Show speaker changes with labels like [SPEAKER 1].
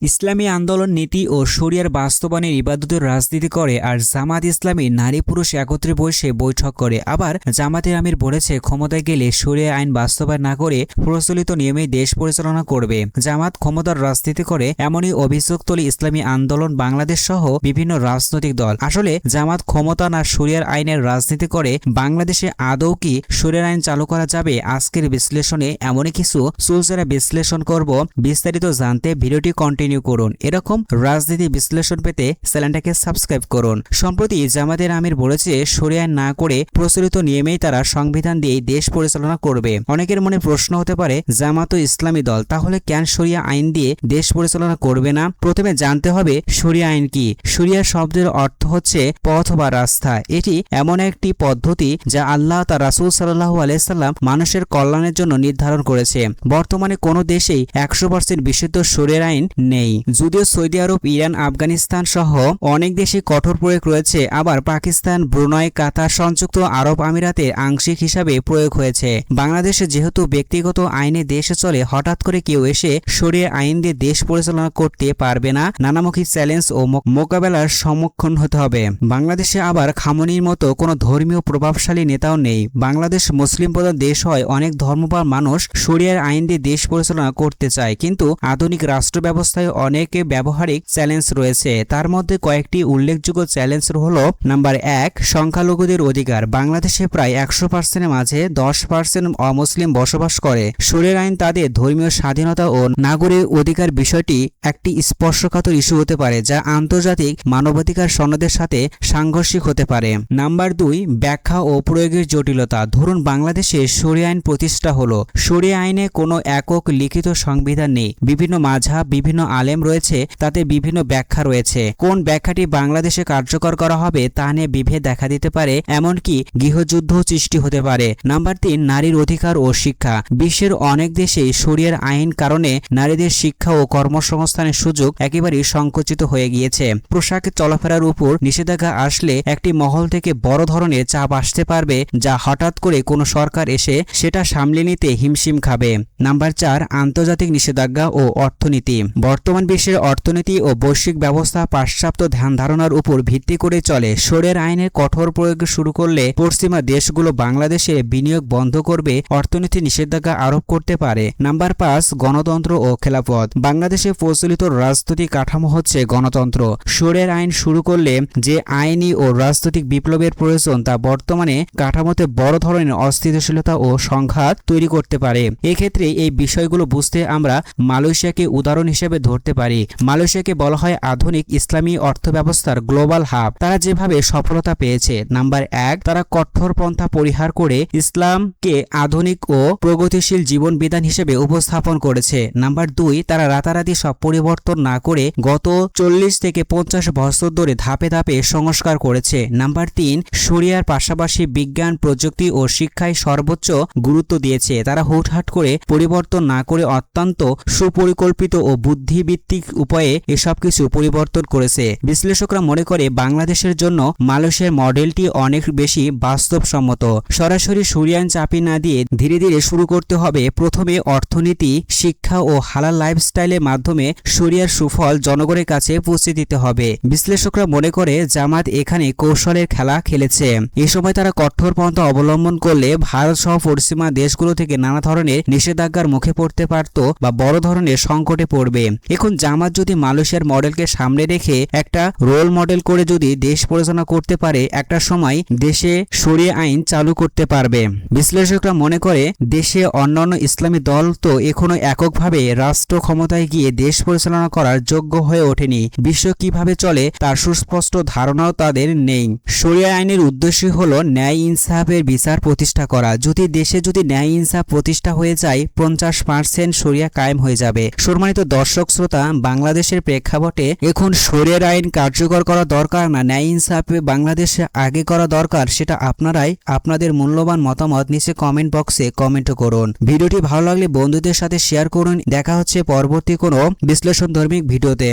[SPEAKER 1] ইসলামী আন্দোলন নীতি ও শরিয়ার বাস্তবায়নের ইবাদতের রাজনীতি করে, আর জামাত ইসলামী নারী পুরুষ একত্রে বসে বৈঠক করে। আবার জামাতের আমির বলেছে, ক্ষমতায় গেলে শরিয়া আইন বাস্তবায়ন না করে প্রচলিত নিয়মেই দেশ পরিচালনা করবে। জামাত ক্ষমতার রাজনীতি করে, এমনই অভিযোগ তোলে ইসলামী আন্দোলন বাংলাদেশ সহ বিভিন্ন রাজনৈতিক দল। আসলে জামাত ক্ষমতা না শরিয়ার আইনের রাজনীতি করে? বাংলাদেশে আদৌ কি শরিয়ার আইন চালু করা যাবে? আজকের বিশ্লেষণে এমনই কিছু চুলচেরা বিশ্লেষণ করব। বিস্তারিত জানতে ভিডিওটি কন্টিনিউ করুন। এরকম রাজনীতি বিশ্লেষণ পেতে চ্যানেলটাকে সাবস্ক্রাইব করুন। সম্প্রতি জামাতের আমির বলেছে, শরিয়া না করে প্রচলিত নিয়মেই তারা সংবিধান দিয়ে দেশ পরিচালনা করবে। অনেকের মনে প্রশ্ন হতে পারে, জামাত ও ইসলামী দল, তাহলে কেন শরিয়া আইন দিয়ে দেশ পরিচালনা করবে না? প্রথমে জানতে হবে শরিয়া আইন কি। শরিয়া শব্দের অর্থ হচ্ছে পথ বা রাস্তা। এটি এমন একটি পদ্ধতি যা আল্লাহ তার রাসূল সাল্লাল্লাহু আলাইহি সাল্লাম মানুষের কল্যাণের জন্য নির্ধারণ করেছে। বর্তমানে কোনো দেশেই 100% বিশুদ্ধ শরিয়ার আইন নেই। যদিও সৌদি আরব, ইরান, আফগানিস্তান সহ অনেক দেশে কঠোর প্রয়োগ রয়েছে, আবার পাকিস্তান, ব্রুনাই, কাতার, সংযুক্ত আরব আমিরাতে আংশিক হিসাবে প্রয়োগ হয়েছে। বাংলাদেশে যেহেতু ব্যক্তিগত আইনে দেশে চলে, হঠাৎ করে কেউ এসে শরিয়া আইন দিয়ে দেশ পরিচালনা করতে পারবে না। নানামুখী চ্যালেঞ্জ ও মোকাবেলার সম্মুখীন হতে হবে। বাংলাদেশে আবার খামনির মতো কোনো ধর্মীয় প্রভাবশালী নেতাও নেই। বাংলাদেশ মুসলিম প্রধান দেশ হয়, অনেক ধর্মপ্রাণ মানুষ শরিয়ার আইন দিয়ে দেশ পরিচালনা করতে চায়, কিন্তু আধুনিক রাষ্ট্র ব্যবস্থায় অনেক ব্যবহারিক চ্যালেঞ্জ রয়েছে। তার মধ্যে কয়েকটি উল্লেখযোগ্য চ্যালেঞ্জ হলো: নাম্বার 1, সংখ্যালঘুদের অধিকার। বাংলাদেশে প্রায় 100%-এর মাঝে 10% অমুসলিম বসবাস করে। শরিয়ার আইন তাদের ধর্মীয় স্বাধীনতা ও নাগরিক অধিকার বিষয়টি একটি স্পর্শকাতর ইস্যু হতে পারে, যা আন্তর্জাতিক মানবাধিকার সনদের সাথে সাংঘর্ষিক হতে পারে। নাম্বার 2, ব্যাখ্যা ও প্রয়োগের জটিলতা। ধরুন বাংলাদেশে শরিয়া আইন প্রতিষ্ঠা হলো। শরিয়া আইনে কোনো একক লিখিত সংবিধান নেই। বিভিন্ন মাযহাব, বিভিন্ন আলেম রয়েছে, তাতে বিভিন্ন ব্যাখ্যা রয়েছে। কোন ব্যাখ্যাটি বাংলাদেশে কার্যকর করা হবে তা নিয়ে বিভেদ দেখা দিতে পারে, এমনকি গৃহযুদ্ধ সৃষ্টি হতে পারে। নাম্বার 3, নারীর অধিকার ও শিক্ষা। বিশ্বের অনেক দেশেই শরিয়ার আইন কারণে নারীদের শিক্ষা ও কর্মসংস্থানের সুযোগ একেবারেই সংকুচিত হয়ে গিয়েছে। পোশাক, চলাফেরার উপর নিষেধাজ্ঞা আসলে একটি মহল থেকে বড় ধরনের চাপ আসতে পারবে, যা হঠাৎ করে কোনো সরকার এসে সেটা সামলে নিতে হিমশিম খাবে। নাম্বার 4, আন্তর্জাতিক নিষেধাজ্ঞা ও অর্থনীতি। বর্তমান বিশ্বের অর্থনীতি ও বৈশ্বিক ব্যবস্থা পাশ্চাত্য ধ্যান ধারণার উপর ভিত্তি করে চলে। শরিয়ার আইনের কঠোর প্রয়োগ শুরু করলে পশ্চিমা দেশগুলো বাংলাদেশে বিনিয়োগ বন্ধ করবে, অর্থনীতি নিষেধাজ্ঞা আরোপ করতে পারে। নাম্বার 5, গণতন্ত্র ও খেলাফত। বাংলাদেশে প্রচলিত রাজনৈতিক কাঠামো হচ্ছে গণতন্ত্র। শরিয়ার আইন শুরু করলে যে আইনি ও রাজনৈতিক বিপ্লবের প্রয়োজন, তা বর্তমানে কাঠামোতে বড় ধরনের অস্থিতিশীলতা ও সংঘাত তৈরি করতে পারে। এক্ষেত্রে এই বিষয়গুলো বুঝতে আমরা মালয়েশিয়াকে উদাহরণ হিসেবে ধরতে পারি। মালয়েশিয়াকে বলা হয় আধুনিক ইসলামী অর্থব্যবস্থার গ্লোবাল হাব। তারা যেভাবে সফলতা পেয়েছে: নাম্বার 1, তারা কঠোরপন্থা পরিহার করে ইসলামকে আধুনিক ও প্রগতিশীল জীবন বিধান হিসেবে উপস্থাপন করেছে। নাম্বার 2, তারা রাতারাতি সব পরিবর্তন না করে গত 40 থেকে 50 বছর ধরে ধাপে ধাপে সংস্কার করেছে। নাম্বার 3, শরিয়ার পাশাপাশি বিজ্ঞান, প্রযুক্তি ও শিক্ষায় সর্বোচ্চ গুরুত্ব দিয়েছে। তারা হুটহাট করে পরিবর্তন না করে অত্যন্ত সুপরিকল্পিত ও বুদ্ধিভিত্তিক উপায়ে এসব কিছু পরিবর্তন করেছে। বিশ্লেষকরা মনে করে বাংলাদেশের জন্য মালয়েশিয়ার মডেলটি অনেক বেশি বাস্তবসম্মত। সরাসরি শরিয়া আইন চাপিয়ে না দিয়ে ধীরে ধীরে শুরু করতে হবে। প্রথমে অর্থনীতি, শিক্ষা ও হালাল লাইফস্টাইলের মাধ্যমে শরিয়ার সুফল জনগণের কাছে পৌঁছে দিতে হবে। বিশ্লেষকরা মনে করে জামাত এখানে কৌশলের খেলা খেলেছে। এ সময় তারা কঠোর পন্থা অবলম্বন করলে ভারত সহ পশ্চিমা দেশগুলো থেকে নানা ধরনের নিষেধাজ্ঞার মুখে পড়তে পারত বা বড় ধরনের সংকটে পড়বে। এখন জামাত যদি মালয়েশিয়ার মডেলকে সামনে রেখে একটা রোল মডেল করে যদি দেশ পরিচালনা করতে পারে, একটা সময় দেশে শরিয়া আইন চালু করতে পারবে। বিশ্লেষকরা মনে করে দেশে অন্যান্য ইসলামী দল তো এখনো এককভাবে রাষ্ট্র ক্ষমতায় গিয়ে দেশ পরিচালনা করার যোগ্য হয়ে ওঠেনি। বিশ্ব কিভাবে চলে তার সুস্পষ্ট ধারণাও তাদের নেই। শরিয়া আইনের উদ্দেশ্য হলো ন্যায় ইনসাফের বিচার প্রতিষ্ঠা করা। দেশে যদি ন্যায় ইনসাফ প্রতিষ্ঠা হয়ে যায়, 50% শরিয়া কায়েম হয়ে যাবে। সম্মানিত দর্শক শ্রোতা, বাংলাদেশের প্রেক্ষাপটে এখন শরিয়ার আইন কার্যকর করা দরকার না ন্যায় ইনসাফ বাংলাদেশে আগে করা দরকার, সেটা আপনারাই আপনাদের মূল্যবান মতামত নিচে কমেন্ট বক্সে কমেন্ট করুন। ভিডিওটি ভালো লাগলে বন্ধুদের সাথে শেয়ার করুন। দেখা হচ্ছে পরবর্তী কোনো বিশ্লেষণধর্মী ভিডিওতে।